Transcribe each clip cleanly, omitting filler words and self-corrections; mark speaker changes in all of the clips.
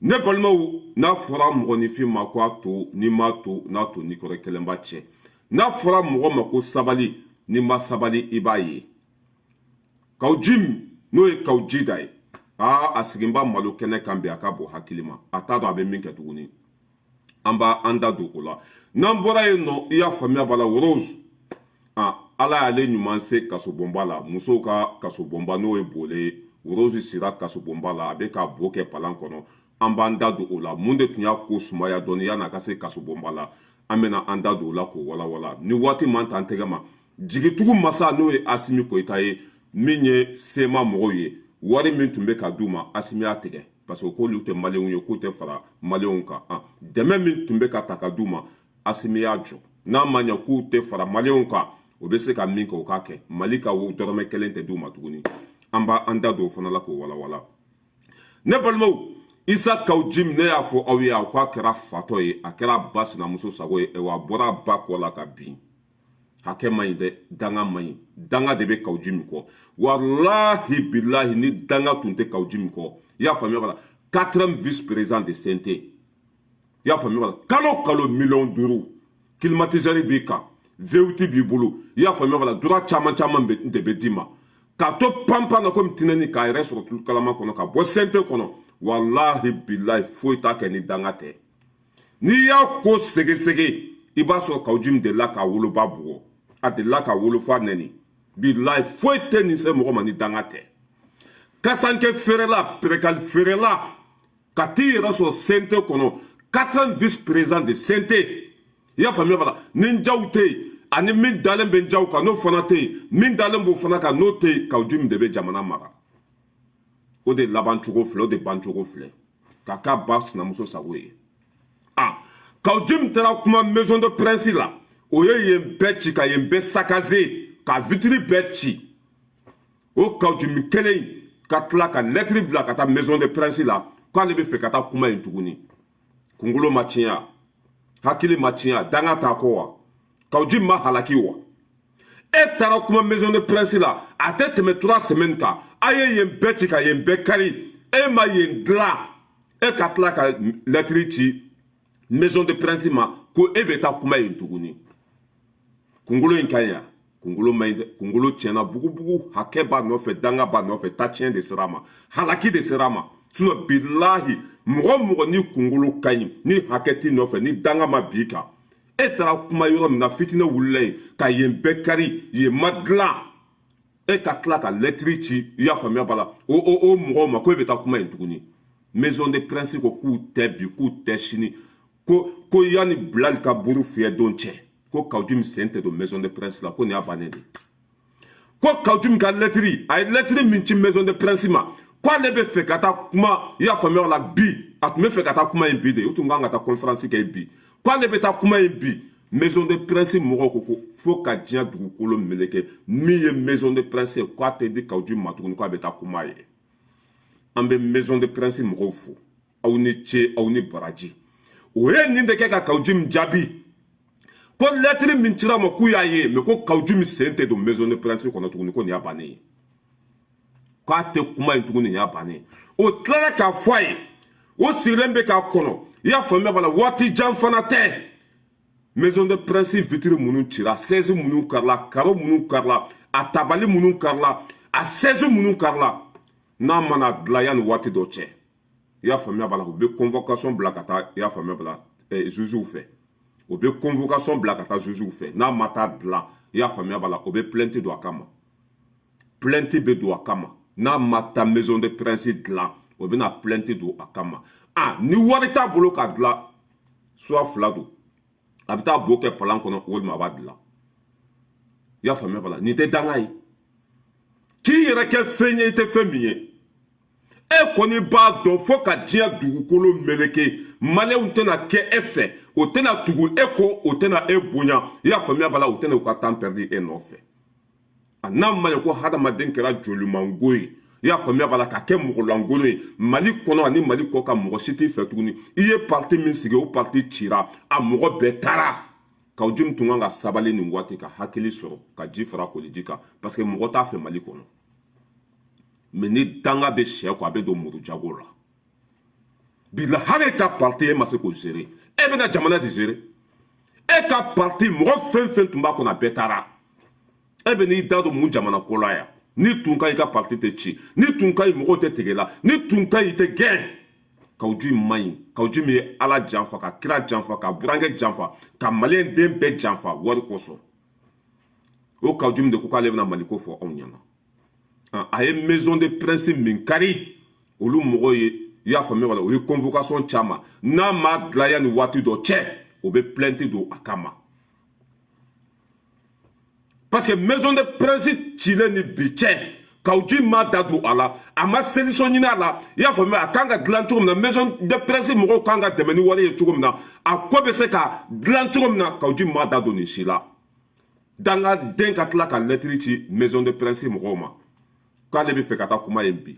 Speaker 1: ne balimaw n'a fɔra mɔgɔninfin ma ko a to n'i m'a to n'a to n'i kɔrɔ kelen b'a cɛ n'a fɔra mɔgɔ ma ko sabali n'i ma sabali i b'a ye kaw jim n'o ye kaw jida ye a siginba malo kɛnɛ kan bi a ka bon hakili ma a t'a dɔn a bɛ min kɛ tuguni an b'a an da don o la n'an bɔra yen nɔ i y'a faamuya b'a la Rose ala y'ale ɲuman se kasobonba la musow ka kasobonba n'o ye Bole ye Rose sira kasobonba la a bɛ ka bo kɛ palan kɔnɔ an b'an da don o la mun de tun y'a ko sumaya dɔɔni yan'a ka se kasobonba la an bɛna an da don o la k'o walawala ni waati man ta an tɛgɛ ma jigitugu masa n'o ye Asimi Koyita ye min ye sema mɔgɔw ye wari min tun bɛ ka d'u ma Asimi y'a tigɛ parce que k'olu tɛ maliyɛnw ye k'u tɛ fara maliyɛnw kan dɛmɛ min tun bɛ ka ta ka d'u ma Asimi y'a jɔ n'a ma ɲɛ k'u tɛ fara maliyɛnw kan o bɛ se ka min kɛ o k'a kɛ Mali ka dɔrɔmɛ kelen tɛ d'u ma tuguni an b'a an da don o fana la k'o walawala ne balimaw Isa Kaw Jim ne y'a fɔ aw ye a k'a kɛra fatɔ ye a kɛra ba sinamuso sago ye wa a bɔra ba kɔ la ka bin hakɛ man ɲi dɛ danga man ɲi danga de bɛ Kaw Jim kɔ walahi bilahi ni danga tun tɛ Kaw Jim kɔ i y'a faamuya b'a la 4e vice-président de CNT i y'a faamuya b'a la kalo kalo $5 climatiseur b'i kan VOT b'i bolo i y'a faamuya b'a la droit caman de bɛ d'i ma k'a to panpan na komi tinɛni k'a yɛrɛ sɔrɔ tulu kalama kɔnɔ ka bɔ CNT kɔnɔ walahi bilahi foyi t'a kɛ ni danga tɛ n'i y'a ko segesege i b'a sɔrɔ Kaw Jim delila k'a woloba bugɔ a delila ka wolofa nɛni bilahi foyi tɛ nin se mɔgɔ ma ni danga tɛ kasankɛ feerela perekali feerela ka t'i yɛrɛ sɔrɔ CNT kɔnɔ 4e vice-président de CNT i y'a faamuya b'a la ni n jaw tɛ yen ani min dalen bɛ n jaw kan n'o fana tɛ yen min dalen b'o fana kan n'o tɛ yen Kaw Jim de bɛ jamana mara o de laban cogo filɛ o de ban cogo filɛ k'a k'a ba sinamuso sago ye Kaw Jim taara kuma maison de presse la o ye yen bɛɛ ci ka yen bɛɛ sakaze ka vitiri bɛɛ ci o Kaw Jim kelen ka tila ka lettre bila ka taa maison de presse la k'ale bɛ fɛ ka taa kuma yen tuguni kunkolo ma tiɲɛ hakili ma tiɲɛ danga t'a kɔ wa Kaw Jim ma halaki wa e taara kuma maison de presse la a tɛ tɛmɛ 3 semaines kan a ye yen bɛɛ ci ka yen bɛɛ kari e ma yen dilan e ka tila ka lettre ci maison de presse ma ko e bɛ taa kuma yen tuguni kunkolo in ka ɲi ya kunkolo ma ɲi dɛ kunkolo tiɲɛna bugubugu hakɛ b'a nɔfɛ danga b'a nɔfɛ tatiɲɛ de sera a ma halaki de sera a ma sinon bilahi mɔgɔ mɔgɔ ni kunkolo ka ɲi ni hakɛ t'i nɔfɛ ni danga ma b'i kan e taara kuma yɔrɔ min na fitinɛ wulila yen ka yen bɛɛ kari yen ma dilan e ka tila ka lettre ci i y'a faamuya b'a la o mɔgɔw ma ko e bɛ taa kuma yen tuguni maison de presse ko k'u tɛ bi k'u tɛ sini ko yanni Bilali ka buru fiyɛ don cɛ ko Kaw Jim sen tɛ don maison de presse la ko nin y'a bannen de ko Kaw Jim ka lettre a ye lettre min ci maison de presse ma ko ale bɛ fɛ ka taa kuma i y'a faamuya la bi a tun bɛ fɛ ka taa kuma yen bi de o tun kan ka taa conférence kɛ bi ko ale bɛ taa kuma yen bi maison de presse mɔgɔw ko fo ka diɲɛ dugukolo meleke min ye maison de presse ye k'a tɛ di Kaw Jim ma tuguni k'a bɛ taa kuma ye an bɛ maison de presse mɔgɔw fo aw ni ce aw ni baraji o ye nin de kɛ ka Kaw Jim jaabi ko lettre min cira ma k'u y'a ye mais ko Kaw Jim sen tɛ don maison de presse kɔnɔ tuguni ko nin y'a bannen ye k'a tɛ kuma yen tuguni nin y'a bannen ye o tilala k'a fɔ a ye o sigilen bɛ k'a kɔnɔ i y'a faamuya b'a la waati jan fana tɛ maison de presse vitre minnu cira chaise minnu karila carreau minnu karila a tabali minnu karila a chaise minnu karila n'a mana dilan yanni waati dɔ cɛ i y'a faamuya b'a la u bɛ convocation bila ka taa i y'a faamuya b'a la jugew fɛ o bɛ convocation bila ka taa jugew fɛ n'a ma taa dilan i y'a faamuya b'a la o bɛ plainte don a kama plainte bɛ don a kama n'a ma taa maison de presse dilan o bɛ na plainte don a kama ni wari t'a bolo ka dilan soit fila don a bɛ taa bo kɛ palan kɔnɔ walima a b'a dilan i y'a faamuya b'a la nin tɛ danga ye k'i yɛrɛ kɛ fɛn ye i tɛ fɛn min ye e kɔni b'a dɔn fo ka diɲɛ dugukolo meleke maliyɛnw tɛna kɛ e fɛ o tɛna tugu e kɔ o tɛna e bonya i y'a faamuya b'a la o tɛna u ka temps perdu e nɔfɛ n'a ma ɲɛ ko hadamaden kɛra jolimango ye i y'a faamuya b'a la ka kɛ mɔgɔlankolon ye mali kɔnɔ ani mali kɔ ka mɔgɔ si t'i fɛ tuguni i ye parti min sigi o parti cira a mɔgɔ bɛɛ taara Kaw Jim tun kan ka sabali nin waati ka hakili sɔrɔ ka ji fara koliji kan parce que mɔgɔ t'a fɛ mali kɔnɔ mais ni danga bɛ sɛ kɔ a bɛ don muru jago la bila hare ka parti e ma se ko gérer e bena jamana de gérer e ka parti mo fen tumba ko na betara e be ni dado mu jamana ko la ya ni tun ka parti te ci ni tun ka mo te tegela ni tun ka te gain kawju mai kawju mi ala janfa ka kira janfa ka burange janfa ka malien den be janfa wari ko so o kawju mi de ko ka le na maliko fo on yana a ye maison de principe min kari olu mogo ye y'a faamuya wala o ye convocation caman n'a ma dilan yani waati dɔ cɛ o bɛ plainte don a kama parce que maison de principe cilen ni bi cɛ kawji ma da don a la a ma solution ɲini a la i y'a faamuya a kan ka dilan cogo min na maison de principe mɔgɔw kan ka dɛmɛ ni wari ye cogo min na a ko bɛ se ka dilan cogo min na kawji ma da don nin si la dangaden ka tila ka lettre ci maison de principe mɔgɔw ma k'ale bɛ fɛ ka taa kuma yen bi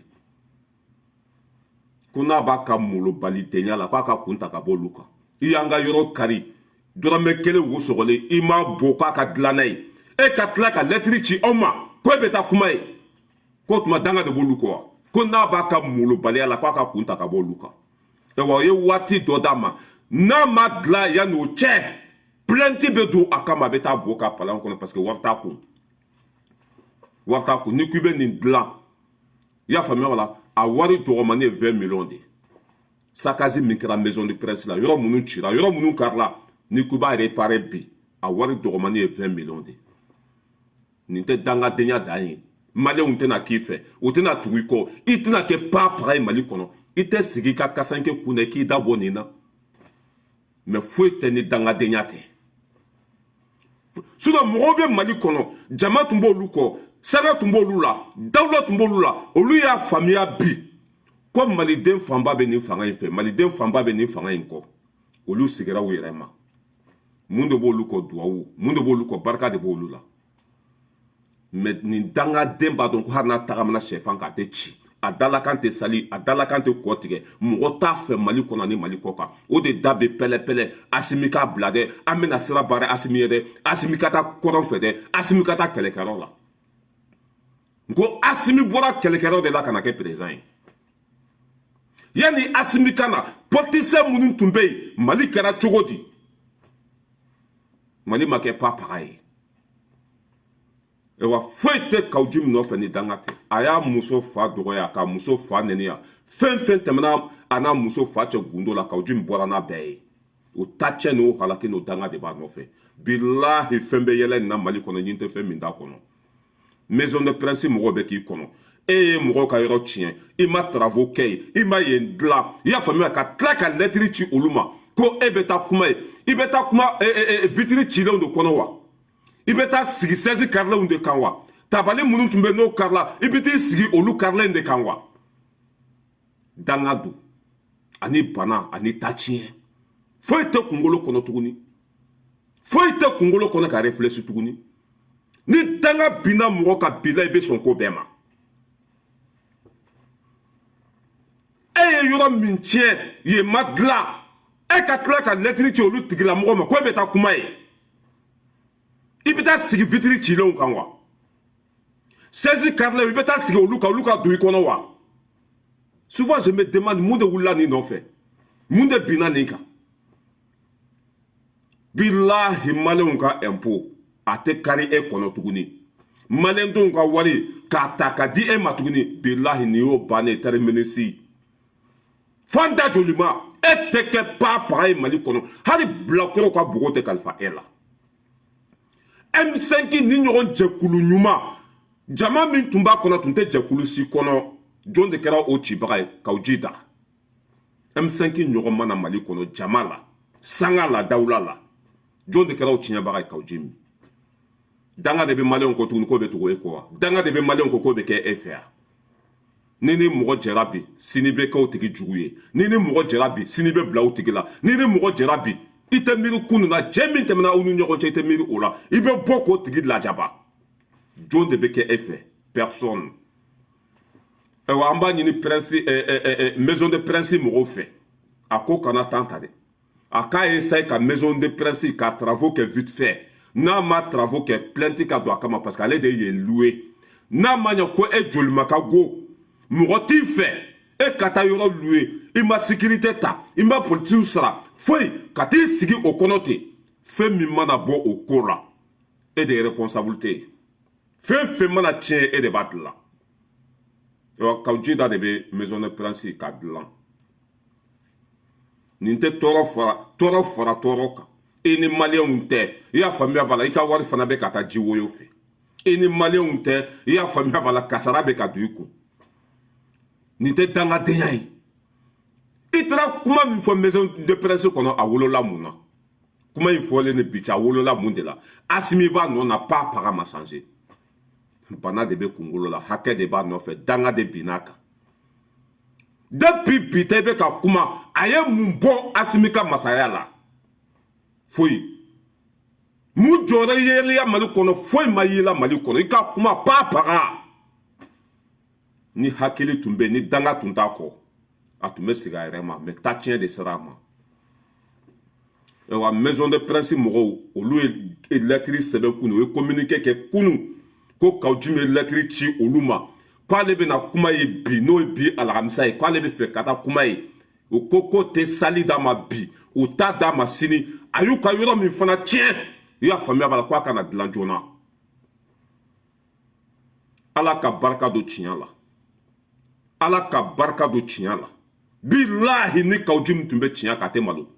Speaker 1: ko n'a b'a ka molobali tɛɲa la k'a ka kun ta ka bɔ olu kan i y'an ka yɔrɔ kari dɔrɔmɛ kelen wo sɔgɔlen i m'a bɔ k'a ka dilan n'a ye e ka tila ka lɛtiri ci aw ma ko e bɛ taa kuma ye k'o tuma danga de b'olu kɔ wa ko n'a b'a ka molobaliya la k'a ka kun ta ka bɔ olu kan ayiwa o ye waati dɔ d'a ma n'a ma dilan yanni o cɛ plainte bɛ don a kama a bɛ taa bɔ ka palan kɔnɔ parce que wari t'a kun wari t'a kun ni k'i bɛ nin dilan i y'a faamuya wala a wari dɔgɔmani ye 20 millions de sakazi min kɛra maison de presse la yɔrɔ minnu cira yɔrɔ minnu karila ni k'i b'a réparer bi a wari dɔgɔmani ye 20 millions de nin tɛ dangadenya dan ye maliyɛnw tɛna k'i fɛ o tɛna tugu i kɔ i tɛna kɛ paapara ye mali kɔnɔ i tɛ sigi i ka kasanke kun na k'i da bɔ nin na mɛ foyi tɛ ni dangadenya tɛ sinon mɔgɔw bɛ mali kɔnɔ jama tun b'olu kɔ sɛgɛ tun b'olu la dawula tun b'olu la olu y'a faamuya bi ko maliden fanba bɛ nin fanga in fɛ maliden fanba bɛ nin fanga in kɔ olu sigira u yɛrɛ ma mun de b'olu kɔ duwawu mun de b'olu kɔ barika de b'olu la mɛ nin dangaden b'a dɔn ko hali n'a tagamana sɛfan k'a tɛ ci a dalakan tɛ sali a dalakan tɛ kɔ tigɛ mɔgɔ t'a fɛ mali kɔnɔ ni mali kɔ kan o de da bɛ pɛlɛ-pɛlɛ asimi k'a bila dɛ an bɛna sira baara asimi ye dɛ asimi ka taa kɔrɔn fɛ dɛ asimi ka taa kɛlɛkɛyɔrɔ la ko asimi bɔra kɛlɛkɛyɔrɔ de la ka na kɛ président ye yanni asimi ka na politicien minnu tun bɛ yen mali kɛra cogo di mali ma kɛ papaga ye wa foyi tɛ kawji min nɔfɛ ni danga tɛ a y'a muso fa dɔgɔya k'a muso fa nɛniya fɛn fɛn tɛmɛna a n'a muso fa cɛ gundo la kawji min bɔra n'a bɛɛ ye o ta cɛ n'o halaki n'o danga de b'a nɔfɛ bilahi fɛn bɛ yɛlɛ nin na mali kɔnɔ ɲin tɛ fɛn min t'a kɔnɔ maison de presse mɔgɔw bɛ k'i kɔnɔ e ye mɔgɔw ka yɔrɔ tiɲɛ i ma travaux kɛ yen i ma yen dilan i y'a faamuya ka tila ka lɛtiri ci olu ma ko e bɛ taa kuma ye i bɛ taa kuma vitiri cilenw de kɔnɔ wa i bɛ taa sigi sɛsi karilenw de kan wa tabali minnu tun bɛ n'o karila i bɛ t'i sigi olu karilen de kan wa danga don ani bana ani ta tiɲɛ foyi tɛ kunkolo kɔnɔ tuguni foyi tɛ kunkolo kɔnɔ ka réfléchir tuguni ni danga binna mɔgɔ ka bila i bɛ sɔn ko bɛɛ ma e ye yɔrɔ min tiɲɛ yen ma dilan e ka tila ka lɛtiri ci olu tigilamɔgɔ ma ko e bɛ taa kuma ye i bɛ taa sigi vitiri cilenw kan wa sɛsi karilenw i bɛ taa sigi olu kan olu ka don i kɔnɔ wa souvent je me demande mun de wulila nin nɔfɛ mun de binna nin kan bilahi maliyɛnw ka impôt a tɛ kari e kɔnɔ tuguni maliyɛndenw ka wari k'a ta ka di e ma tuguni bilahi nin y'o bannen terminé si fanda joli ma e tɛ kɛ papaga ye mali kɔnɔ hali bilakorow ka bogo tɛ kalifa e la M5 ni ɲɔgɔn jɛkulu ɲuman jama min tun b'a kɔnɔ tun tɛ jɛkulu si kɔnɔ jɔn de kɛra o cibaga ye k'aw ji da M5 ɲɔgɔn mana mali kɔnɔ jama la sanga la dawula la jɔn de kɛra o tiɲɛbaga ye k'aw ji min danga de bɛ maliyɛnw kɔ tuguni k'o bɛ tugu e kɔ wa danga de bɛ maliyɛnw kɔ k'o bɛ kɛ e fɛ yan ni ni mɔgɔ jɛra bi sini bɛ kɛ o tigi jugu ye ni ni mɔgɔ jɛra bi sini bɛ bila o tigi la ni ni mɔgɔ jɛra bi i tɛ miiri kunun na jɛ min tɛmɛna aw ni ɲɔgɔn cɛ i tɛ miiri o la i bɛ bɔ k'o tigi lajaba jɔn de bɛ kɛ e fɛ personne ayiwa an b'a ɲini prince maison de prince mɔgɔw fɛ a ko kana tan ta dɛ a k'a essaye ka maison de prince ka travaux kɛ vite fait n'a ma travaux kɛ plainte ka don a kama parce que ale de ye loué n'a ma ɲɛ ko e jolima ka go mɔgɔ t'i fɛ e ka taa yɔrɔ loué i ma sécurité ta i ma politique sara foyi ka t'i sigi o kɔnɔ ten fɛn min mana bɔ o ko la e de ye responsabilité ye fɛn fɛn mana tiɲɛ e de b'a dilan kaw jida de bɛ maison de prince k'a dilan nin tɛ tɔɔrɔ fara tɔɔrɔ kan e ni maliyɛnw tɛ i y'a faamuya b'a la i ka wari fana bɛ ka taa ji woyo fɛ e ni maliyɛnw tɛ i y'a faamuya b'a la kasara bɛ ka don i kun nin tɛ dangadenya ye i taara kuma min fɔ maison de presse kɔnɔ a wolola mun na kuma in fɔlen ni bi cɛ a wolola mun de la Asimi b'a nɔ na pas paga ma changé bana de bɛ kunkolo la hakɛ de b'a nɔfɛ danga de binna kan depuis bi ta i bɛ ka kuma a ye mun bɔ Asimi ka masaya la foyi mun jɔra yeliya Mali kɔnɔ foyi ma yela Mali kɔnɔ i ka kuma pas paga ni hakili tun bɛ ni danga tun t'a kɔ a tun bɛ segin a yɛrɛ ma mais ta tiɲɛ de sera a ma wa maison de presse mɔgɔw olu ye lettre sɛbɛn kunu u ye communiqué kɛ kunu ko Kawujimi ye lettre ci olu ma k'ale bɛna kuma ye bi n'o ye bi alamisa ye k'ale bɛ fɛ ka taa kuma ye u ko k'o tɛ sali d'a ma bi u t'a d'a ma sini a y'u ka yɔrɔ min fana tiɲɛ i y'a faamuya b'a la k'a kana dilan joona Ala ka barika don tiɲɛ la Ala ka barika don tiɲɛ la bilahi ni Kawujimi tun bɛ tiɲɛ kan a tɛ malo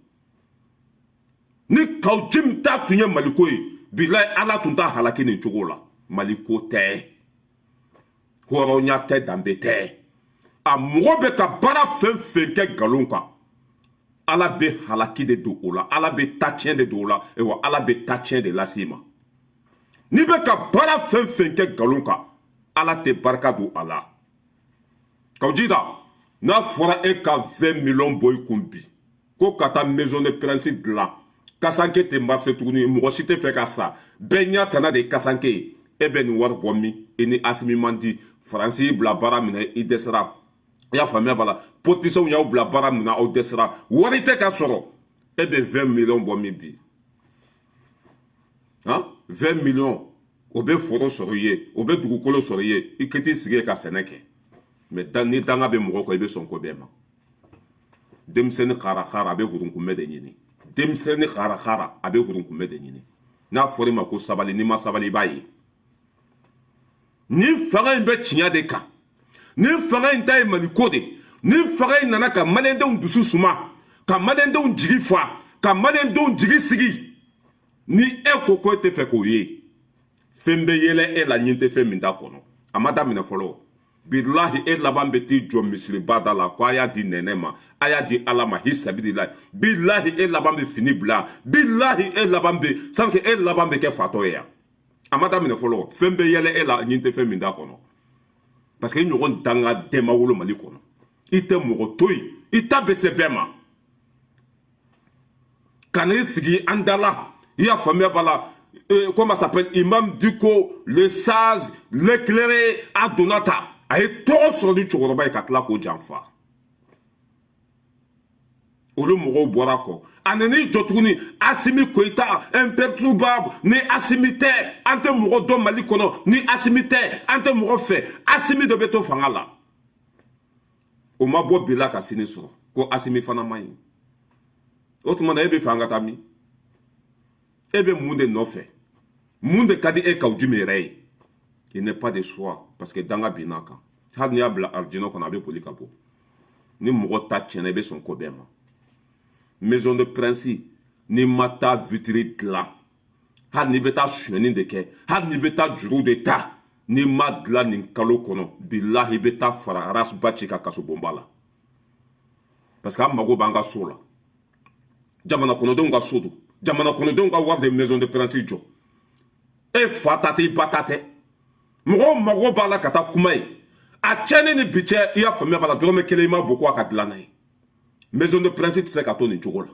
Speaker 1: ni Kawujimi ta tun ye Maliko ye bilahi Ala tun t'a halaki nin cogo la Maliko tɛ hɔrɔnya tɛ danbe tɛ a mɔgɔ bɛ ka baara fɛn fɛn kɛ nkalon kan Ala bɛ halaki de don o la Ala bɛ ta tiɲɛ de don o la wa Ala bɛ ta tiɲɛ de lase i ma n'i bɛ ka baara fɛn fɛn kɛ nkalon kan Ala tɛ barika don a la Kawujida n'a fɔra e ka 20 millions bɔ i kun bi ko ka taa maison de presse dilan kasanke tɛ marché tuguni mɔgɔ si tɛ fɛ ka sa bɛɛ ɲɛ tana de ye kasanke ye e bɛ nin wari bɔ min i ni Asimi man di Faransi y'i bila baara minɛ i dɛsɛra i y'a faamuya b'a la politiciens y'aw bila baara minɛ aw dɛsɛra wari tɛ ka sɔrɔ e bɛ 20 millions bɔ min bi 20 millions o bɛ foro sɔrɔ i ye o bɛ dugukolo sɔrɔ i ye i ka t'i sigi ka sɛnɛ kɛ mais ni danga bɛ mɔgɔ kan i bɛ sɔn ko bɛɛ ma denmisɛnnin karakara a bɛ hurunkunbɛ de ɲini denmisɛnnin karakara a bɛ hurunkunbɛ de ɲini n'a fɔra i ma ko sabali n'i ma sabali i b'a ye nin fanga in bɛ tiɲɛ de kan nin fanga in ta ye Maliko de nin fanga in nana ka maliyɛndenw dusu suma ka maliyɛndenw jigi fa ka maliyɛndenw jigi sigi ni e ko ko e tɛ fɛ k'o ye fɛn bɛ yɛlɛ e la ɲin tɛ fɛn min t'a kɔnɔ a ma daminɛ fɔlɔ bilahi e laban bɛ t'i jɔ misiriba da la ko a y'a di nɛnɛ ma a y'a di Ala ma hisabililahi bilahi e laban bɛ fini bila bilahi e laban bɛ sabu e laban bɛ kɛ fatɔ ye yan a ma daminɛ fɔlɔ fɛn bɛ yɛlɛ e la ɲin tɛ fɛn min t'a kɔnɔ parce que i ɲɔgɔn danga den ma wolo Mali kɔnɔ i tɛ mɔgɔ to yen i ta bɛ se bɛɛ ma ka n'i sigi an da la i y'a faamuya b'a la comment ça s'appelle Imam Diko le sage l'éclairé a Donata a ye tɔgɔ sɔrɔ ni cɛkɔrɔba ye ka tila k'o janfa olu mɔgɔw bɔra kɔ a nan'i jɔ tuguni Asimi Koyita imperturbable ni Asimi tɛ an tɛ mɔgɔ dɔn Mali kɔnɔ ni Asimi tɛ an tɛ mɔgɔ fɛ Asimi de bɛ to fanga la o ma bɔ bi la ka sini sɔrɔ ko Asimi fana man ɲi o tuma na e bɛ fɛ an ka taa min e bɛ mun de nɔfɛ mun de ka di e Kawujimi yɛrɛ ye il n'est pas de choix parce que danga binna kan hali n'i y'a bila arijinɛ kɔnɔ a bɛ boli ka bɔ ni mɔgɔ ta tiɲɛna i bɛ sɔn ko bɛɛ ma maison de prince n'i ma taa vitiri dilan hali n'i bɛ taa sonyɛni de kɛ hali n'i bɛ taa juru de ta n'i ma dilan nin kalo kɔnɔ bilahi i bɛ taa fara arasiba ci ka kaso bonba la parce que an mago b'an ka so la jamana kɔnɔdenw ka so don jamana kɔnɔdenw ka wari de maison de prince jɔ e fa ta tɛ i ba ta tɛ mɔgɔw mago b'a la ka taa kuma ye a tiɲɛni ni bi cɛ i y'a faamuya b'a la dɔrɔmɛ kelen i ma bɔ ko a ka dilan n'a ye maison de prince tɛ se ka to nin cogo la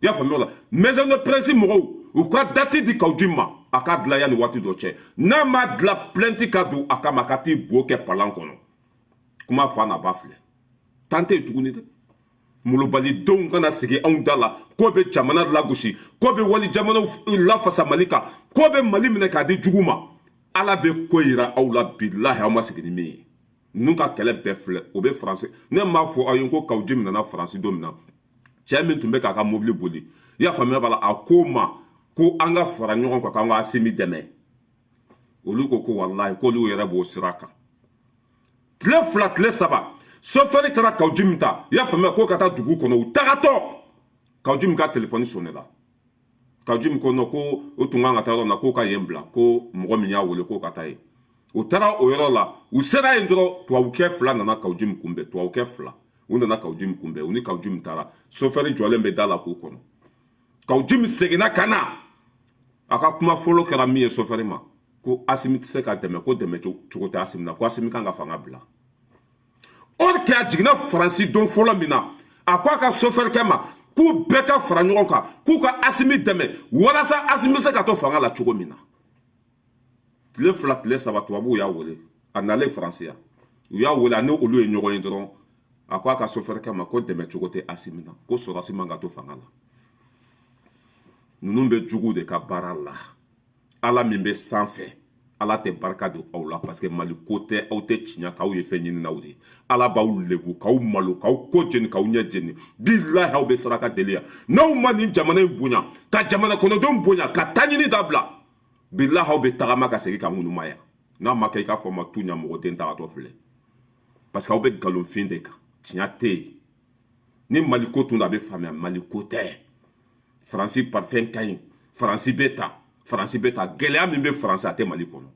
Speaker 1: i y'a faamuya o la maison de prince mɔgɔw u ka date di Kawujimi ma a ka dilan yanni waati dɔ cɛ n'a ma dilan plainte ka don a kama a ka t'i bo kɛ palan kɔnɔ kuma fa n'a ba filɛ tan tɛ yen tuguni dɛ molobalidenw kana sigi anw da la ko bɛ jamana lagosi ko bɛ wali jamanaw lafasa Mali kan ko bɛ Mali minɛ k'a di jugu ma Ala bɛ ko yira aw la bilahi aw ma sigi ni min ye Nous ka kɛlɛ bɛɛ filɛ o bɛ français ne m'a fɔ aw ye ko Kaw Jim nana France don min na cɛ min tun bɛ k'a ka mobili boli i y'a faamuya b'a la a ko ma ko an ka fara ɲɔgɔn kan k'an ka Asimi dɛmɛ olu ko ko walahi k'olu yɛrɛ b'o sira kan tile 2 tile 3 chauffeur taara Kaw Jim ta i y'a faamuya ko ka taa dugu kɔnɔ u tagatɔ Kaw Jim ka téléphone sonné la Kaw Jim ko non ko o tun kan ka taa yɔrɔ min na k'o ka yen bila ko mɔgɔ min y'a wele k'o ka taa yen u taara o yɔrɔ la u sera yen dɔrɔn tubabukɛ 2 nana Kaw Jim kunbɛn tubabukɛ 2 u nana Kaw Jim kunbɛn u ni Kaw Jim taara chauffeur jɔlen bɛ da la k'o kɔnɔ Kaw Jim seginna ka na a ka kuma fɔlɔ kɛra min ye chauffeur ma ko Asimi tɛ se ka dɛmɛ ko dɛmɛ cogo tɛ Asimi na ko Asimi kan ka fanga bila or que a jiginna Faransi don fɔlɔ min na a ko a ka chauffeur kɛ ma k'u bɛɛ ka fara ɲɔgɔn kan k'u ka Asimi dɛmɛ walasa Asimi bɛ se ka to fanga la cogo min na tile 2 tile 3 tubabuw y'a wele a nalen Faransi ya u y'a wele a ni olu ye ɲɔgɔn ye dɔrɔn a ko a ka chauffeur kɛ ma ko dɛmɛ cogo tɛ Asimi na ko Sɔrɔsi man ka to fanga la ninnu bɛ jugu de ka baara la Ala min bɛ sanfɛ Ala tɛ barika don aw la parce que Mali ko tɛ aw tɛ tiɲɛ k'aw ye fɛn ɲininaw de Ala b'aw lebu k'aw malo k'aw ko jeni k'aw ɲɛ jeni bilahi aw bɛ saraka deli yan n'aw ma nin jamana in bonya ka jamana kɔnɔdenw bonya ka taa ɲini dabila bilahi aw bɛ tagama ka segin ka ŋunuma yan n'a ma kɛ i k'a fɔ ma tu ɲa mɔgɔ den tagatɔ filɛ parce que aw bɛ nkalonfin de kan tiɲɛ tɛ yen ni Mali ko tun do a bɛ faamuya Mali ko tɛ Faransi parfɛn ka ɲi Faransi bɛ ta Faransi bɛ ta gɛlɛya min bɛ Faransi a tɛ Mali kɔnɔ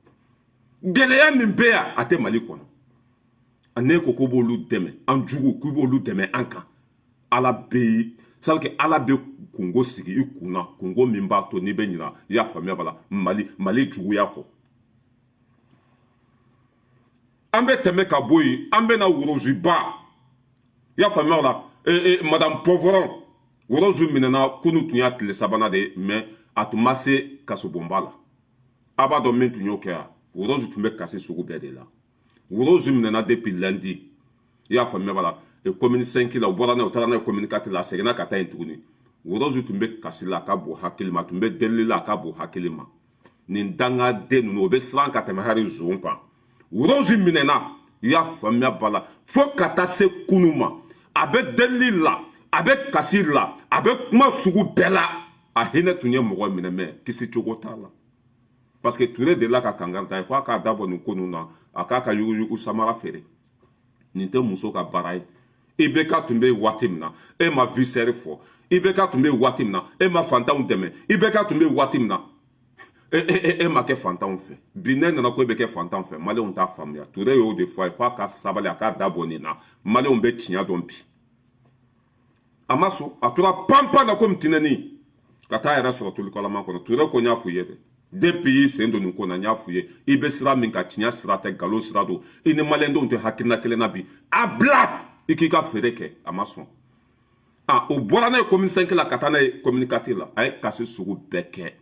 Speaker 1: gɛlɛya min bɛ yan a tɛ Mali kɔnɔ ne ko ko b'olu dɛmɛ an jugu k'u b'olu dɛmɛ an kan Ala bɛ c'est que Ala bɛ kungo sigi i kunna kungo min b'a to n'i bɛ ɲina i y'a faamuya b'a la Mali juguya kɔ an bɛ tɛmɛ ka bɔ yen an bɛ na Worozuba i y'a faamuya la Madame Povron Worozu minɛna kunu tun y'a tile 3nan de mais a tun ma se kasobonba la a b'a dɔn min tun y'o kɛ yan Worozu tun bɛ kasi sugu bɛɛ de la Worozu minɛna depuis lundi i y'a faamuya b'a la commune 5 la u bɔra n'a ye u taara n'a ye commune 4 la a seginna ka taa yen tuguni Worozu tun bɛ kasi la a ka bon hakili ma a tun bɛ delili la a ka bon hakili ma nin dangaden ninnu o bɛ siran ka tɛmɛ hali zon kan Worozu minɛna i y'a faamuya b'a la fo ka taa se kunu ma a bɛ delili la a bɛ kasi la a bɛ kuma sugu bɛɛ la a hinɛ tun ye mɔgɔ minɛ mɛ kisi cogo t'a la parce que Touré delila ka kangari da ye k'a k'a dabɔ nin ko ninnu na a k'a ka yuguyugu samara feere nin tɛ muso ka baara ye IBK tun bɛ yen waati min na e ma visɛri fɔ IBK tun bɛ yen waati min na e ma fantanw dɛmɛ IBK tun bɛ yen waati min na e ma kɛ fantanw fɛ bi ne nana ko e bɛ kɛ fantanw fɛ maliyɛnw t'a faamuya Touré y'o de fɔ a ye k'a ka sabali a k'a dabɔ nin na maliyɛnw bɛ tiɲɛ dɔn bi a ma sɔn a tora panpan na komi tinɛni ka taa yɛrɛ sɔrɔ tolikɔlama kɔnɔ Touré ko n y'a fɔ i ye dɛ depuis i sen don nin ko na n y'a fɔ i ye i bɛ sira min ka tiɲɛ sira tɛ nkalon sira don i ni maliyɛndenw tɛ hakilina kelen na bi a bila i k'i ka feere kɛ a ma sɔn o bɔra n'a ye commune 5 la ka taa n'a ye commune 4 la a ye kasi sugu bɛɛ kɛ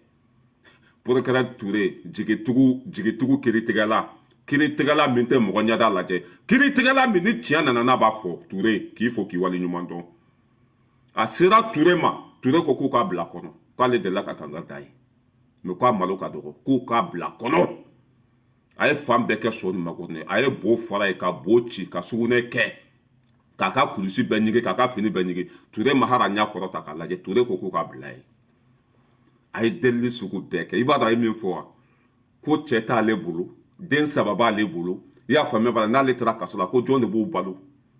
Speaker 1: Procureur Touré jigitugu kiiritigɛla min tɛ mɔgɔ ɲɛda lajɛ kiiritigɛla min ni tiɲɛ nana n'a b'a fɔ Touré k'i fo k'i waleɲuman dɔn a sera Touré ma Touré ko k'u k'a bila kɔnɔ k'ale delila ka kangari da ye mais k'a malo ka dɔgɔ k'u k'a bila kɔnɔ a ye fan bɛɛ kɛ so ni makoɲɛ a ye bo fara ye ka bo ci ka sugunɛ kɛ k'a ka kulusi bɛɛ ɲigin k'a ka fini bɛɛ ɲigin Touré ma hali a ɲɛ kɔrɔ ta k'a lajɛ Touré ko k'u k'a bila ye a ye delili sugu bɛɛ kɛ i b'a dɔn a ye min fɔ wa ko cɛ t'ale bolo den 3 b'ale bolo i y'a faamuya b'a la n'ale taara kaso la ko jɔn de b'u balo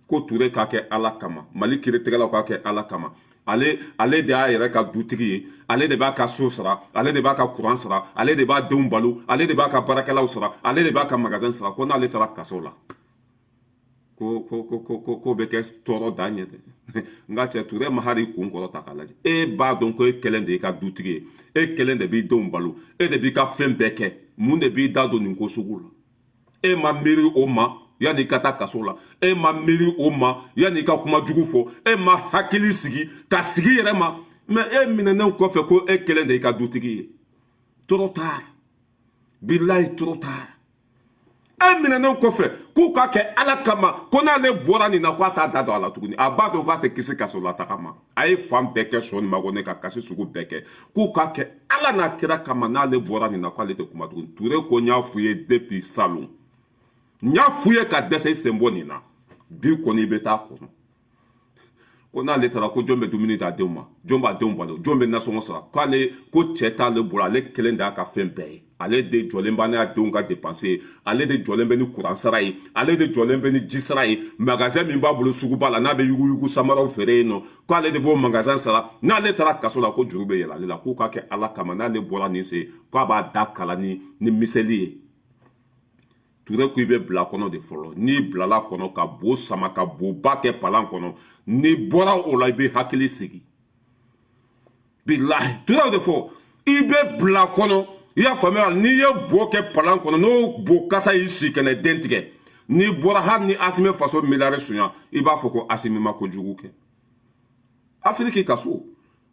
Speaker 1: ko Touré k'a kɛ Ala kama Mali kiiritigɛlaw k'a kɛ Ala kama ale de y'a yɛrɛ ka dutigi ye ale de b'a ka so sara ale de b'a ka courant sara ale de b'a denw balo ale de b'a ka baarakɛlaw sara ale de b'a ka magasin sara ko n'ale taara kaso la ko bɛ kɛ tɔɔrɔ dan ɲɛ dɛ nka cɛ Touré ma hali kun kɔrɔ ta k'a lajɛ e b'a dɔn ko e kelen de y'i ka dutigi ye e kelen de b'i denw balo e de b'i ka fɛn bɛɛ kɛ mun de b'i da don nin ko sugu la e ma miiri o ma yanni i ka taa kaso la e ma miiri o ma yanni i ka kuma jugu fɔ e ma hakili sigi ka sigi yɛrɛ ma mais e minɛnen kɔfɛ ko e kelen de y'i ka dutigi ye trop tard bilahi trop tard e minɛnen kɔfɛ k'u k'a kɛ Ala kama ko n'ale bɔra nin na k'a t'a da don a la tuguni a b'a dɔn k'a tɛ kisi kaso la taga ma a ye fan bɛɛ kɛ sɔni mago ne ka kasi sugu bɛɛ kɛ k'u k'a kɛ Ala n'a kira kama n'ale bɔra nin na k'ale tɛ kuma tuguni Touré ko n y'a fɔ i ye depuis salon nya fuye ka dɛsɛ sembo nin na bi kɔni i bɛ taa kɔnɔ ko n'ale taara ko jɔn bɛ dumuni d'a denw ma jɔn b'a denw balo jɔn bɛ nasɔngɔ sara k'ale ko cɛ t'ale bolo ale kelen de y'a ka fɛn bɛɛ ye ale de jɔlen b'a n'a denw ka dépense ye ale de jɔlen bɛ ni courant sara ye ale de jɔlen bɛ ni ji sara ye magasin min b'a bolo suguba la n'a bɛ yuguyugu samaraw feere yen nɔ k'ale de b'o magasin sara n'ale taara kaso la ko juru bɛ yɛlɛ ale la k'o ka kɛ ala kama n'ale bɔra nin sen k'a b'a da kala ni miseli ye Touré ko i bɛ bila kɔnɔ de fɔlɔ n'i bilala kɔnɔ ka bo sama ka boba kɛ palan kɔnɔ n'i bɔra o la i bɛ hakili sigi bilahi Touré de fɔ i bɛ bila kɔnɔ i y'a faamuya n'i ye bo kɛ palan kɔnɔ n'o bo kasa y'i si kɛnɛ den tigɛ n'i bɔra hali ni Asimi faso miliyari sunya i b'a fɔ ko Asimi ma kojugu kɛ Afiriki ka so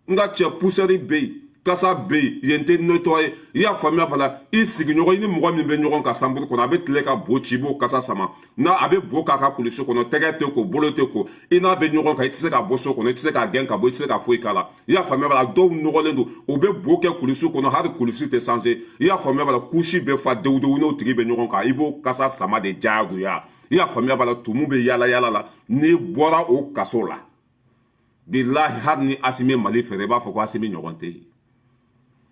Speaker 1: nka cɛ pusɛri bɛ yen kasa bɛ yen yen tɛ nettoyé i y'a faamuya bala i sigiɲɔgɔn i ni mɔgɔ min bɛ ɲɔgɔn kan sanburu kɔnɔ a bɛ tile ka bo ci i b'o kasa sama n'a a bɛ bo k'a ka kulisi kɔnɔ tɛgɛ tɛ ko bolo tɛ ko i n'a bɛ ɲɔgɔn kan i tɛ se ka bɔ so kɔnɔ i tɛ se ka gɛn ka bɔ i tɛ se ka foyi k'a la i y'a faamuya bala dɔw nɔgɔlen don u bɛ bo kɛ kulisi kɔnɔ hali kulisi tɛ sanse i y'a faamuya bala kusi bɛ fa dewudewu n'o tigi bɛ ɲɔgɔn kan i b'o kasa sama de diyagoya i y'a faamuya bala tumu bɛ yala yala la n'i bɔra o kaso la bilahi hali ni Asimi Mali fɛrɛ i b'a fɔ ko Asimi ɲɔgɔn tɛ yen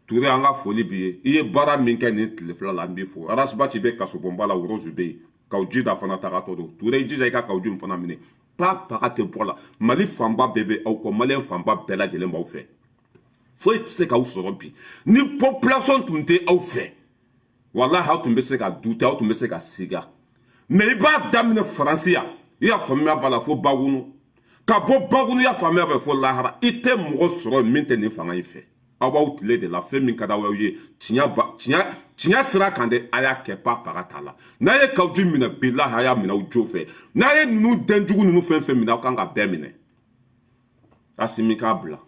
Speaker 1: Touré an ka foli b'i ye i ye baara min kɛ nin tile fila la an b'i fo Arasibati bɛ kasobonba la Worozu bɛ yen kaw jida fana tagatɔ don Touré i jija i ka kaw ju fana minɛ paga tɛ bɔ la Mali fanba bɛɛ bɛ aw kɔ Maliyɛn fanba bɛɛ lajɛlen b'aw fɛ foyi tɛ se k'aw sɔrɔ bi ni population tun tɛ aw fɛ walahi aw tun bɛ se ka dute aw tun bɛ se ka siga mais i b'a daminɛ Faransi yan i y'a faamuya b'a la fo Bagunu ka bɔ Bagunu i y'a faamuya b'a fo lahara i tɛ mɔgɔ sɔrɔ min tɛ nin fanga in fɛ aw b'aw tile de la fɛn min ka d'aw ye tiɲɛ sira kan de a y'a kɛ paga t'a la n'a ye kaw ju minɛ bilahi a y'a minɛ aw jo fɛ n'a ye ninnu den jugu ninnu fɛn fɛn minɛ aw kan ka bɛɛ minɛ Asimi k'a bila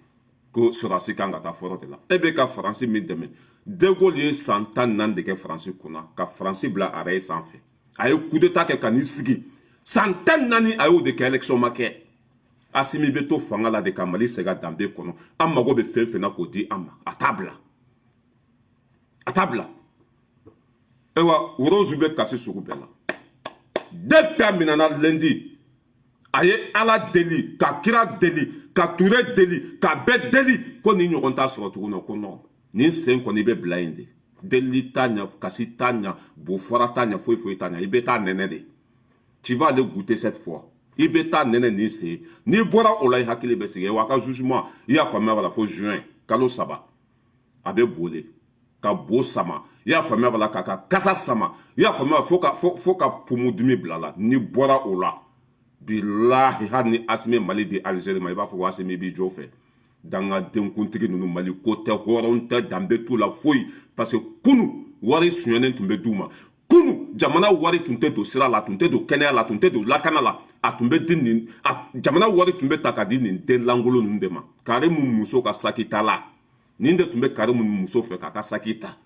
Speaker 1: ko sɔrɔdasi kan ka taa fɔlɔ de la e bɛ ka Faransi min dɛmɛ De Gaulle ye san 14 de kɛ Faransi kunna ka Faransi bila arrêt sanfɛ a ye coup d'état kɛ ka n'i sigi san 14 a y'o de kɛ élection ma kɛ Asimi bɛ to fanga la de ka Mali sɛgɛn danbe kɔnɔ an mago bɛ fɛn fɛn na k'o di an ma a t'a bila ayiwa Worozu bɛ kasi sugu bɛɛ la depuis a minɛna lundi a ye Ala deli ka kira deli ka Touré deli ka bɛɛ deli ko nin ɲɔgɔn t'a sɔrɔ tuguni ko non nin sen kɔni i bɛ bila yen de deli t'a ɲɛ kasi t'a ɲɛ bofara t'a ɲɛ foyi foyi t'a ɲɛ i bɛ taa nɛnɛ de tu vas aller goûter cette fois i bɛ taa nɛnɛ nin sen n'i bɔra o la i hakili bɛ sigi wa a ka jugement i y'a faamuya b'a la fo juin kalo 3 a bɛ boli ka bo sama i y'a faamuya b'a la k'a ka kasa sama i y'a faamuya fo ka pomudimi bila la n'i bɔra o la bilahi hali ni Asimi Mali di Algérie ma i b'a fɔ ko Asimi b'i jɔ fɛ dangadenkuntigi ninnu Mali ko tɛ hɔrɔn tɛ danbe t'u la foyi parce que kunu wari suɲɛnen tun bɛ d'u ma kunu jamana wari tun tɛ don sira la a tun tɛ don kɛnɛya la a tun tɛ don lakana la a tun bɛ di nin jamana wari tun bɛ ta ka di nin den lankolon ninnu de ma Karimu muso ka saki ta la nin de tun bɛ Karimu muso fɛ k'a ka saki ta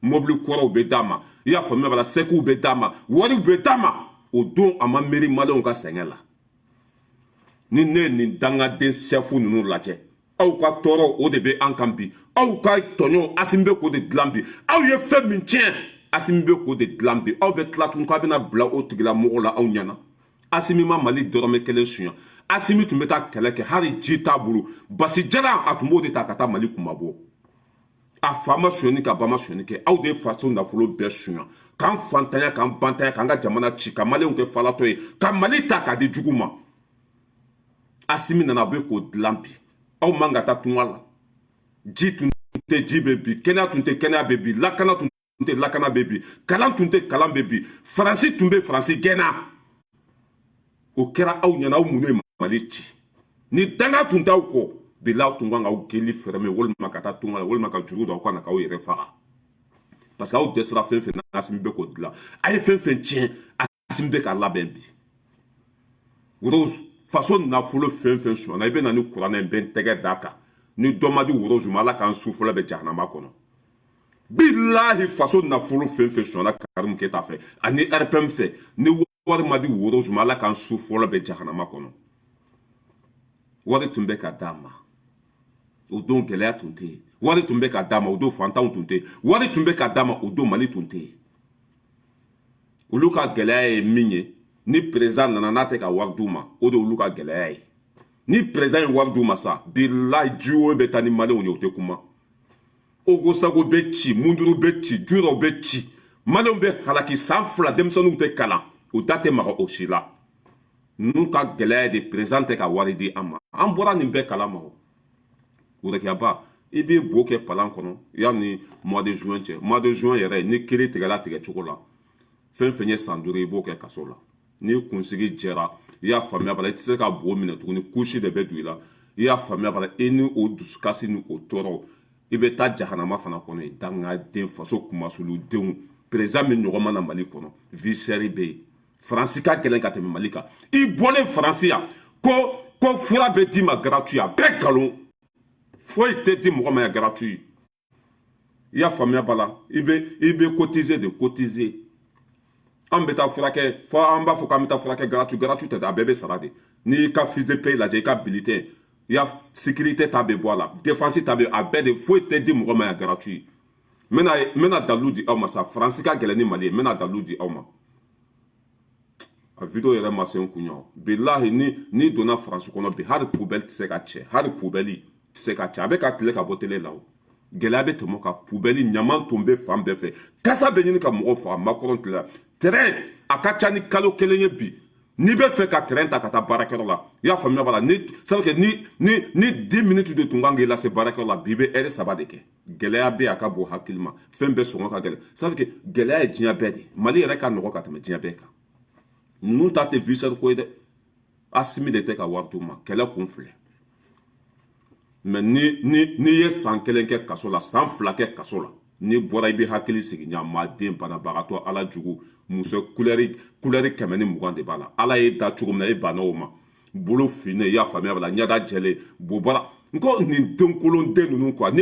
Speaker 1: mobili kɔrɔw bɛ d'a ma i y'a faamuya bala sɛkiw bɛ d'a ma wariw bɛ d'a ma o don a ma miiri maliyɛnw ka sɛgɛn la ni ne ye nin dangaden sɛfu ninnu lajɛ aw ka tɔɔrɔ o de bɛ an kan bi aw ka tɔɲɔ Asimi bɛ k'o de dilan bi aw ye fɛn min tiɲɛ Asimi bɛ k'o de dilan bi aw bɛ tila tuguni k'a bɛna bila o tigilamɔgɔw la aw ɲɛna Asimi ma Mali dɔrɔmɛ kelen suɲɛ Asimi tun bɛ taa kɛlɛ kɛ hali ji t'a bolo basi jalan a tun b'o de ta ka taa Mali kunbabɔ a fa ma suɲɛni ka ba ma suɲɛni kɛ aw de ye faso nafolo bɛɛ suɲɛ k'an fantanya k'an bantanya k'an ka jamana ci ka maliyɛnw kɛ falatɔ ye ka Mali ta k'a di jugu ma Asimi nana a bɛ k'o dilan bi aw man ka taa tunga la ji tun tɛ ji bɛ bi kɛnɛya tun tɛ kɛnɛya bɛ bi lakana tun tɛ lakana bɛ bi kalan tun tɛ kalan bɛ bi Faransi tun bɛ Faransi gɛnna o kɛra aw ɲɛna aw minnu ye Mali ci ni danga tun t'aw kɔ bila aw tun kan k'aw geli fɛrɛmɛ walima ka taa tunga la walima ka juru don aw kan na k'aw yɛrɛ faga parce que aw dɛsɛra fɛn fɛn na Asimi bɛ k'o dilan a ye fɛn fɛn tiɲɛ Asimi bɛ k'a labɛn bi Worozu faso nafolo fɛn fɛn sɔnna i bɛ na ni kuranɛ bɛ n tɛgɛ d'a kan ni dɔ ma di Worozu ma Ala k'an su fɔlɔ bɛ jahanama kɔnɔ bilahi faso nafolo fɛn fɛn sɔnna Karimu Keyita fɛ ani RPM fɛ ni wari ma di Worozu ma Ala k'an su fɔlɔ bɛ jahanama kɔnɔ wari tun bɛ ka d'a ma o don gɛlɛya tun tɛ yen wari tun bɛ ka d'a ma o don fantanw tun tɛ yen wari tun bɛ ka d'a ma o don Mali tun tɛ yen olu ka gɛlɛya ye min ye ni président nana n'a tɛ ka wari d'u ma o de olu ka gɛlɛya ye ni président ye wari d'u ma sa bilahi ji o bɛ taa ni maliyɛnw ye o tɛ kuma ogosago bɛ ci munduru bɛ ci juyɔrɔw bɛ ci maliyɛnw bɛ halaki san 2 denmisɛnninw tɛ kalan o da tɛ maga o si la ninnu ka gɛlɛya de président tɛ ka wari di an ma an bɔra nin bɛɛ kalama o Wurekiyaba i b'i bo kɛ palan kɔnɔ yanni mois de juin cɛ mois de juin yɛrɛ ni kiri tigɛla tigɛcogo la fɛn fɛn ye san 5 i b'o kɛ kaso la ni kunsigi jɛra i y'a faamuya bala i tɛ se ka bo minɛ tuguni kusi de bɛ don i la i y'a faamuya bala i ni o dusukasi ni o tɔɔrɔ i bɛ taa jahanama fana kɔnɔ yen dangaden faso kumasuludenw président min ɲɔgɔn mana Mali kɔnɔ vicaire bɛ yen Faransi ka gɛlɛn ka tɛmɛ Mali kan i bɔlen Faransi yan ko fura bɛ d'i ma gratuit a bɛɛ nkalon foyi tɛ di mɔgɔ ma ya gratuit i y'a faamuya bala i bɛ cotiser de cotiser an bɛ taa furakɛ fo an b'a fɔ k'an bɛ taa furakɛ gratuit tɛ a bɛɛ bɛ sara de n'i ka fiche de paye lajɛ i ka bulletin i y'a sécurité ta bɛ bɔ a la défense ta bɛ a bɛɛ de foyi tɛ di mɔgɔ ma ya gratuit n bɛna dalilu di aw ma sa Faransi ka gɛlɛn ni Mali ye n bɛna dalilu di aw ma a video yɛrɛ ma se n kun yan bilahi n'i donna Faransi kɔnɔ bi hali poubelle tɛ se ka cɛ hali poubelle tɛ se ka cɛ a bɛ ka tile ka bɔ télé la o gɛlɛya bɛ tɛmɛ ka poubelle ɲaman tun bɛ fan bɛɛ fɛ kasa bɛ ɲini ka mɔgɔw faga Macron tile la terrain a ka ca ni kalo 1 ye bi n'i bɛ fɛ ka terrain ta ka taa baarakɛyɔrɔ la i y'a faamuya bala c'est à dire ni 10 minutes de tun kan k'i lase baarakɛyɔrɔ la bi i bɛ heure 3 de kɛ gɛlɛya bɛ a ka bon hakili ma fɛn bɛɛ sɔngɔ ka gɛlɛn c'est à dire gɛlɛya ye diɲɛ bɛɛ de Mali yɛrɛ ka nɔgɔ ka tɛmɛ diɲɛ bɛɛ kan ninnu ta tɛ vicaire ko ye dɛ Asimi de tɛ ka wari d'u ma kɛlɛ kun filɛ mais n'i ye san 1 kɛ kaso la san 2 kɛ kaso la n'i bɔra i bɛ hakili sigi ɲamaden banabagatɔ ala jugu muso couleur 120 de b'a la ala ye da cogo min na e banna o ma bolo finnen i y'a faamuya bala ɲɛda jɛlen bobara n ko nin denkolonden ninnu quoi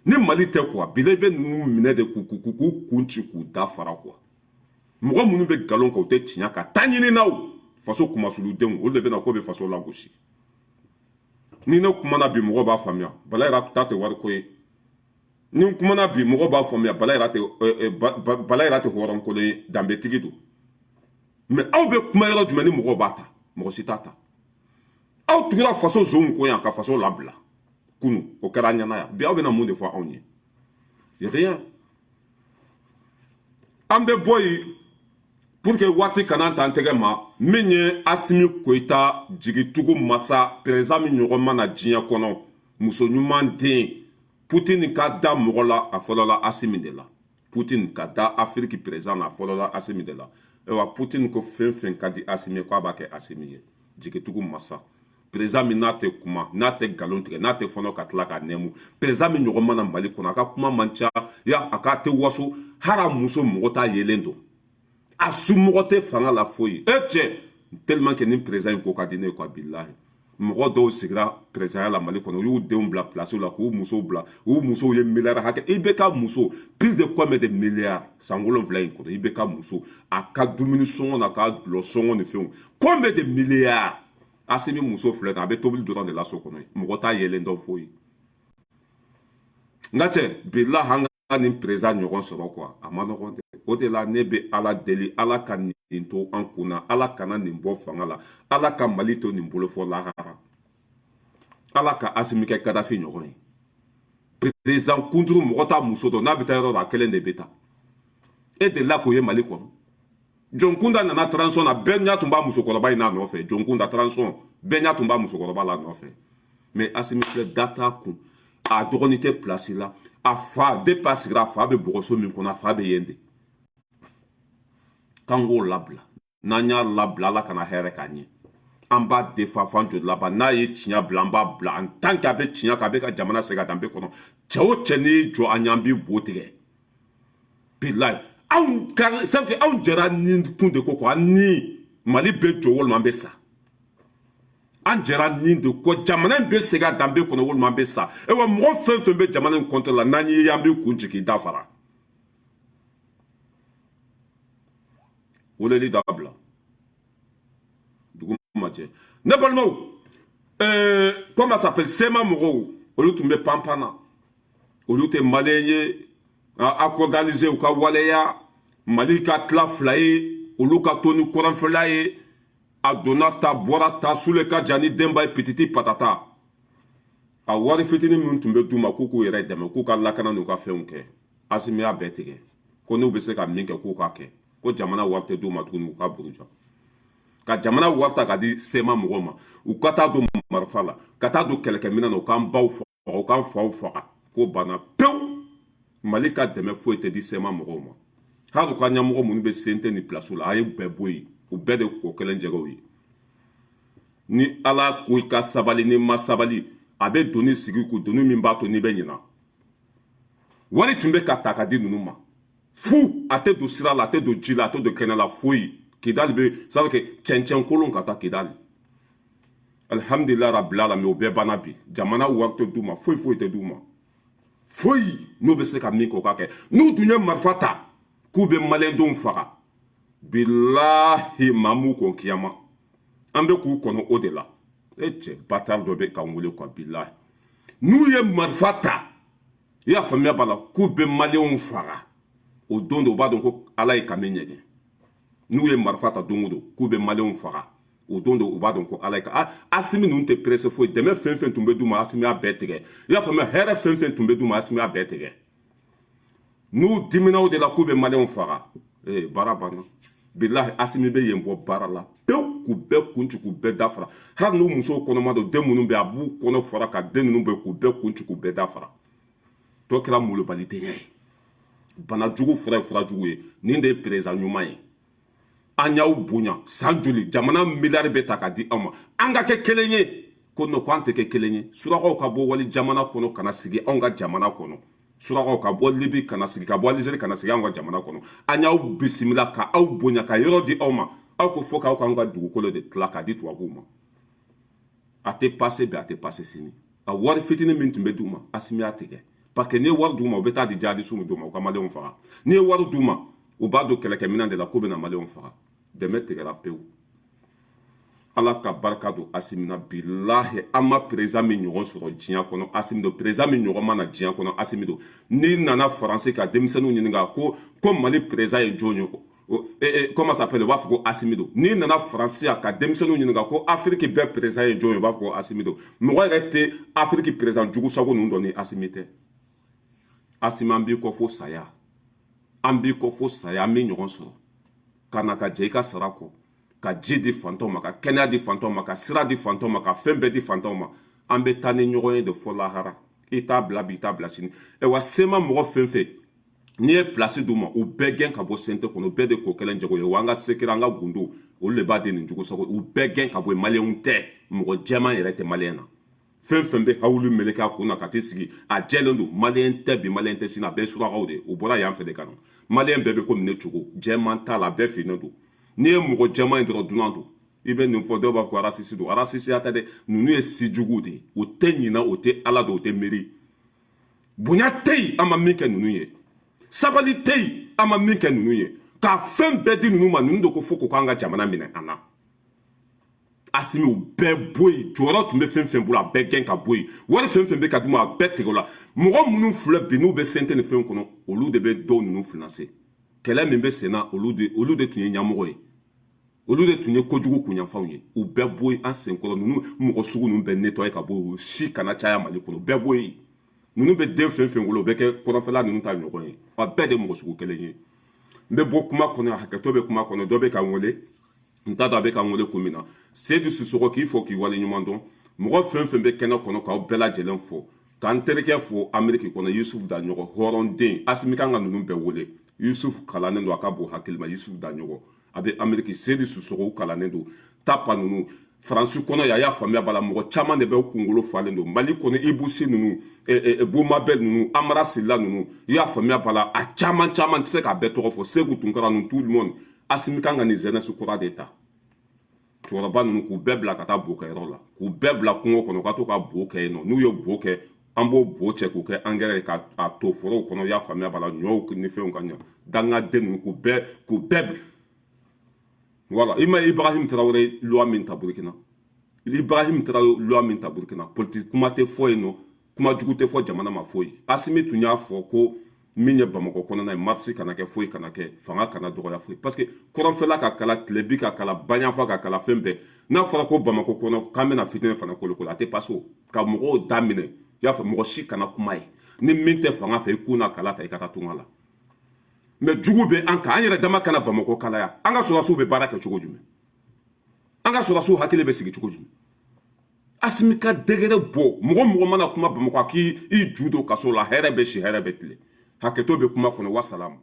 Speaker 1: ni Mali tɛ quoi bila i bɛ ninnu minɛ de k'u kun ci k'u da fara quoi mɔgɔ minnu bɛ nkalon kan u tɛ tiɲɛ kan taa ɲini na o faso kumasuludenw olu de bɛ na k'o bɛ faso lagosi ni ne kumana bi mɔgɔ b'a faamuya Bala Yara ta tɛ wariko ye ni n kumana bi mɔgɔ b'a faamuya Bala Yara tɛ hɔrɔnkolon ye danbetigi don mais aw bɛ kuma yɔrɔ jumɛn ni mɔgɔw b'a ta mɔgɔ si t'a ta aw tugura faso zonw ko yan ka faso labila kunu o kɛra an ɲɛna yan bi aw bɛna mun de fɔ anw ye rien an bɛ bɔ yen pour que waati kana ta an tɛgɛ ma min ye Asimi Koyita jigitugu masa président min ɲɔgɔn mana diɲɛ kɔnɔ muso ɲuman den Poutine ka da mɔgɔ la a fɔlɔla Asimi de la Poutine ka da Afrique président a fɔlɔla Asimi de la ewa Poutine ko fɛn fɛn ka di Asimi k'a b'a kɛ Asimi ye jigitugu masa président min n'a tɛ kuma n'a tɛ nkalon tigɛ n'a tɛ fɔnɔ ka tila ka nɛmu président min ɲɔgɔn mana Mali kɔnɔ a ka kuma man ca a ka tɛ waso hali a muso mɔgɔ t'a yelen don a somɔgɔ tɛ fanga la foyi cɛ tellement que nin président in ko ka di ne ye quoi bilahi mɔgɔ dɔw sigira président la Mali kɔnɔ u y'u denw bila place la k'u musow bila u musow ye miliyari hakɛ i bɛ ka muso plus de combien de milliards san 7 in kɔnɔ i bɛ ka muso a ka dumuni sɔngɔ n'a ka dulɔ sɔngɔ ni fɛnw combien de milliards Asimi muso filɛ kan a bɛ tobili dɔrɔn de la so kɔnɔ mɔgɔ t'a yelen dɔn foyi nka cɛ bilahi an ka nin président ɲɔgɔn sɔrɔ quoi a ma nɔgɔn dɛ o de la ne bɛ ala deli ala ka nin to an kun na ala kana nin bɔ fanga la ala ka Mali to nin bolo fɔ lahara ala ka Asimi kɛ Kadafi ɲɔgɔn ye président kunturu mɔgɔ t'a muso dɔn n'a bɛ taa yɔrɔ la a kelen de bɛ taa e delila k'o ye Mali kɔnɔ John Kunda nana transition na bɛɛ ɲɛ tun b'a musokɔrɔba in n'a nɔfɛ John Kunda transition bɛɛ ɲɛ tun b'a musokɔrɔba la nɔfɛ mais Asimi filɛ da t'a kun a dɔgɔnin tɛ place la a fa depuis a sigira a fa bɛ bɔgɔso min kɔnɔ a fa bɛ yen de k'an k'o labila n'an y'a labila ala kana hɛrɛ k'a ɲɛ an b'a defa f'an joli laban n'a ye tiɲɛ bila an b'a bila en tant que a bɛ tiɲɛ kan a bɛ ka jamana segin a danbe kɔnɔ cɛ o cɛ n'i jɔ an y'an b'i bo tigɛ bilahi anw jɛra ni kun de ko quoi an ni Mali bɛ jɔ walima an bɛ sa an jɛra nin de ko jamana in bɛ segin a danbe kɔnɔ walima an bɛ sa ewa mɔgɔ fɛn fɛn bɛ jamana in kɔnɔ la n'an ye an bɛ kun jigin da fara weleli dabila dugu ma jɛ ne balimaw comment ça s'appelle sema mɔgɔw olu tun bɛ panpan na olu tɛ maliyɛn ye accordaliser u ka waleya Mali ka tila 2 ye olu ka to ni kɔrɔnfɛla ye a donna ta bɔra ta sule ka jan ni denba ye pititi patata a wari fitinin min tun bɛ d'u ma k'u k'u yɛrɛ dɛmɛ k'u ka lakana n'u ka fɛnw kɛ Asimi y'a bɛɛ tigɛ ko n'u bɛ se ka min kɛ k'u k'a kɛ ko jamana wari tɛ d'u ma tuguni u ka buruja ka jamana wari ta ka di sema mɔgɔw ma u ka taa don marifa la ka taa don kɛlɛkɛminɛn na u k'an baw faga u k'an faw faga ko banna pewu Mali ka dɛmɛ foyi tɛ di sema mɔgɔw ma hali u ka ɲɛmɔgɔ minnu bɛ sen tɛ ni pilasiw la a ye bɛɛ bɔ yen u bɛɛ de ko kelen jɛgɛw ye ni ala ko i ka sabali ni ma sabali a bɛ doni sigi ku doni min b'a to n'i bɛ ɲina wari tun bɛ ka ta ka di ninnu ma fu a tɛ don sira la a tɛ don ji la a tɛ don kɛnɛ la foyi Kidali bɛ ça veut dire que cɛncɛn kolon ka taa Kidali alhamdulilayi rabbil alamin o bɛɛ banna bi jamana wari tɛ d'u ma foyi foyi tɛ d'u ma foyi n'u bɛ se ka min kɛ o ka kɛ n'u tun ye marifa ta k'u bɛ maliyɛndenw faga bilahi maa m'u kɔn kiyama an bɛ k'u kɔnɔ o de la e cɛ batari dɔ bɛ k'an wele quoi bilahi n'u ye marifa ta i y'a faamuya b'a la k'u bɛ maliyɛnw faga o don de u b'a dɔn ko ala ye kami ɲɛgɛn n'u ye marifa ta don o don k'u bɛ maliyɛnw faga o don de u b'a dɔn ko ala ye ka Asimi ninnu tɛ presse foyi dɛmɛ fɛn fɛn tun bɛ d'u ma Asimi y'a bɛɛ tigɛ i y'a faamuya hɛrɛ fɛn fɛn tun bɛ d'u ma Asimi y'a bɛɛ tigɛ n'u dimina o de la k'u bɛ maliyɛnw faga baara banna bilahi Asimi bɛ yen bɔ baara la pewu k'u bɛɛ kun ci k'u bɛɛ dafara hali n'u musow kɔnɔma don den minnu bɛ a b'u kɔnɔ fara ka den ninnu bɛ k'u bɛɛ kun ci k'u bɛɛ dafara tɔ kɛra molobalidenya ye bana jugu fura ye fura jugu ye nin de ye perezan ɲuman ye an y'aw bonya san joli jamana miliyari bɛ ta ka di aw ma an ka kɛ kelen ye ko non ko an tɛ kɛ kelen ye surakaw ka bɔ wali jamana kɔnɔ ka na sigi anw ka jamana kɔnɔ surakaw ka bɔ libi ka na sigi ka bɔ alizeri ka na sigi anw ka jamana kɔnɔ an y'aw bisimila ka aw bonya ka yɔrɔ di aw ma aw ko fo k'aw k'an ka dugukolo de tila k'a di tubabuw ma a tɛ pase bi a tɛ pase sini a wari fitinin min tun bɛ d'u ma Asimi y'a tigɛ parce que n'i ye wari d'u ma u bɛ taa di jihadisiw d'u ma u ka maliyɛnw faga n'i ye wari d'u ma u b'a don kɛlɛkɛminɛn de la k'u bɛna maliyɛnw faga dɛmɛ tigɛra pewu ala ka barika don Asimi na bilahi an ma perezan min ɲɔgɔn sɔrɔ diɲɛ kɔnɔ Asimi don perezan min ɲɔgɔn ma na diɲɛ kɔnɔ Asimi don n'i nana faransi ka denmisɛnninw ɲininka ko Mali perezan ye jɔn ye comment ça s'appelle u b'a fɔ ko Asimi don n'i nana faransi ka denmisɛnninw ɲininka ko Afiriki bɛɛ perezan ye jɔn ye u b'a fɔ ko Asimi don mɔgɔ yɛrɛ tɛ Afiriki perezan jugu sago ninnu dɔn ni Asimi tɛ Asimi an b'i kɔ fo saya an b'i kɔ fo saya an bɛ ɲɔgɔn sɔrɔ ka na ka jɛ i ka sara kɔ ka ji di fantanw ma ka kɛnɛya di fantanw ma ka sira di fantanw ma ka fɛn bɛɛ di fantanw ma an bɛ taa ni ɲɔgɔn ye de fɔ lahara i t'a bila bi i t'a bila sini wa sema mɔgɔ fɛn fɛn n'i ye pilasi d'u ma u bɛɛ gɛn ka bɔ sente kɔnɔ u bɛɛ de ko kelen jago ye wa an ka sekira an ka gundo olu de b'a di nin jugu sago u bɛɛ gɛn ka bɔ yen maliyɛnw tɛ mɔgɔ jɛman yɛrɛ tɛ maliyɛn na fɛn fɛn bɛ hawulu meleke a kun na ka t'i sigi a jɛlen don maliyɛn tɛ bi maliyɛn tɛ sini a bɛɛ ye surakaw de ye u bɔra yan fɛ de ka na maliyɛn bɛɛ bɛ komi ne cogo jɛman t'a la a bɛɛ finnen don n'i ye mɔgɔ jɛman in dɔrɔn dunan don i bɛ nin fɔ dɔw b'a fɔ ko arasisi don arasisiya tɛ dɛ ninnu ye si juguw de ye o tɛ ɲina o tɛ ala don o tɛ miiri bonya tɛ yen an ma min kɛ ninnu ye sabali tɛ yen an ma min kɛ ninnu ye k'a fɛn bɛɛ di ninnu ma ninnu de ko fo k'o k'an ka jamana minɛ an na Asimi u bɛɛ bɔ yen jɔyɔrɔ tun bɛ fɛn fɛn bolo a bɛɛ gɛn ka bɔ yen wari fɛn fɛn bɛ ka d'u ma a bɛɛ tigɛ o la mɔgɔ minnu filɛ bi n'u bɛ sente ni fɛn kɔnɔ olu de bɛ dɔw ninnu financer kɛlɛ min bɛ sen na olu de tun ye ɲɛmɔgɔ ye olu de tun ye kojugu kunyanfanw ye u bɛɛ bɔ yen an senkɔrɔ ninnu mɔgɔ sugu ninnu bɛɛ nettoyer ka bɔ yen u si kana caya Mali kɔnɔ bɛɛ bɔ yen ninnu bɛ den fɛn fɛn wolo o bɛ kɛ kɔrɔnfɛla ninnu ta ɲɔgɔn ye wa bɛɛ de mɔgɔ sugu kelen ye n bɛ bɔ kuma kɔnɔ a hakɛto bɛ kuma kɔnɔ dɔ bɛ ka n wele n t'a dɔn a bɛ ka n wele kun min na Seydou Sissoko k'i fɔ k'i waleɲuman dɔn mɔgɔ fɛn fɛn bɛ kɛnɛ kɔnɔ k'aw bɛɛ lajɛlen fɔ k'an terikɛ fɔ Ameriki kɔnɔ Yusuf Daɲɔgɔn hɔrɔnden Asimi kan ka ninnu bɛɛ wele Yusuf kalannen don a ka bon hakili ma Yusuf Daɲɔgɔn a bɛ Ameriki Seydou Sissoko kalannen don Tapa ninnu Faransi kɔnɔ yan a y'a faamuya b'a la mɔgɔ caman de bɛ kunkolo falen don Mali kɔnɔ Ibusi ninnu Boumabel ninnu Amara Sila ninnu i y'a faamuya b'a la a caman caman tɛ se k'a bɛɛ tɔgɔ fɔ Sékou Tunkara ninnu tout le monde Asimi kan ka nin jeunesse kura de ta cɛkɔrɔba ninnu k'u bɛɛ bila ka taa bo kɛyɔrɔ la k'u bɛɛ bila kungo kɔnɔ ka to ka bo kɛ yen nɔ n'u ye bo kɛ an b'o bo cɛ k'u kɛ angɛrɛ ye ka to forow kɔnɔ i y'a faamuya b'a la ɲɔw ni fɛnw ka ɲɛ dangaden ninnu k'u bɛɛ voilà i ma Ibrahim Traoré loi min ta Burkina Ibrahim Traoré loi min ta Burkina politique kuma tɛ fɔ yen nɔ kuma jugu tɛ fɔ jamana ma foyi Asimi tun y'a fɔ ko min ye Bamako kɔnɔna ye marche kana kɛ foyi kana kɛ fanga kana dɔgɔya foyi parce que kɔrɔnfɛla ka kala tilebi ka kala baɲafa ka kala fɛn bɛɛ n'a fɔra ko Bamako kɔnɔ k'an bɛna fitinɛ fana kolokolo a tɛ passe o ka mɔgɔw da minɛ i y'a fɔ mɔgɔ si kana kuma ye ni min tɛ fanga fɛ i kun na kala ta i ka taa tunga la mais jugu bɛ an kan an yɛrɛ dama kana Bamako kalaya an ka sɔrɔdasiw bɛ baara kɛ cogo jumɛn an ka sɔrɔdasiw hakili bɛ sigi cogo jumɛn Asimi ka degere bɔ mɔgɔ mɔgɔ mana kuma Bamako k'i ju don kaso la hɛrɛ bɛ si hɛrɛ bɛ tile hakɛto bɛ kuma kɔnɔ wasalamu